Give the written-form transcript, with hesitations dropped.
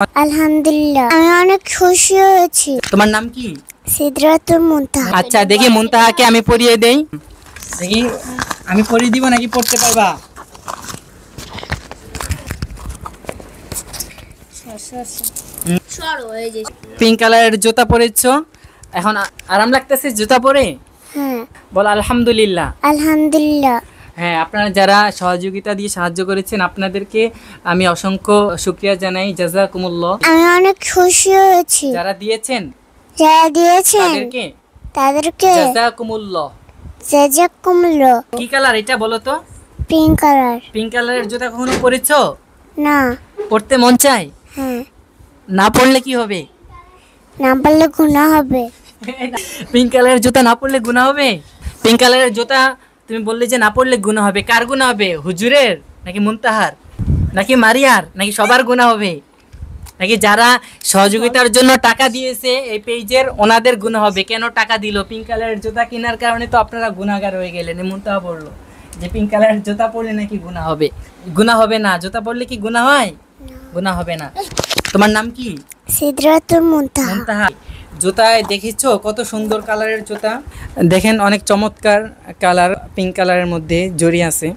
আলহামদুলিল্লাহ, আমি অনেক খুশি হয়েছি। তোমার নাম কি? সিদরাতুল মুনতাহা। আচ্ছা, দেখি মুনতাহাকে আমি পড়িয়ে দেই। দেখি আমি পড়িয়ে দিব নাকি পড়তে পারবা? পিঙ্ক কালারের জুতা পরেছো, এখন আরাম লাগতেছে জুতা পরে? হ্যাঁ। বল আলহামদুলিল্লাহ। আলহামদুলিল্লাহ। হ্যাঁ, আপনারা যারা সহযোগিতা দিয়ে সাহায্য করেছেন আপনাদেরকে আমি অসংখ্য শুকরিয়া জানাই। জাযাকুমুল্লাহ। আমি অনেক খুশি হয়েছি। যারা দিয়েছেন তাদেরকে জাযাকুমুল্লাহ। জাযাকুমুল্লাহ। কি কালার এটা বলো তো? Pink colour. পিঙ্ক কালারের জুতা কখনো পরেছো? না। পড়তে মন চায়? হ্যাঁ। না পড়লে কি হবে? না পড়লে গুনাহ হবে। পিঙ্ক কালারের জুতা না পড়লে গুনাহ হবে? পিঙ্ক কালারের জুতা তুমি বললে যে না পড়লে গুনাহ হবে, কার গুনাহ হবে? হুজুরের নাকি মুনতাহার নাকি মারিয়ার নাকি সবার গুনাহ হবে? নাকি যারা সহযোগিতার জন্য টাকা দিয়েছে এই পেজের ওনাদের গুনাহ হবে? কেন টাকা দিল? পিঙ্ক কালারের জুতা কেনার কারণে তো আপনারা গুনাহগার হয়ে গেলেন। মুনতাহা বললো যে পিঙ্ক কালারের জুতা পরলে নাকি গুনাহ হবে। গুনাহ হবে না, জুতা পরলে কি গুনাহ হয়? গুনাহ হবে না। তোমার নাম কি? সিদরাতুল মুনতাহা। মুনতাহা। জুতায় দেখেছো কত সুন্দর কালারের জুতা, দেখেন অনেক চমৎকার কালার, পিঙ্ক কালারের মধ্যে জড়ি আছে।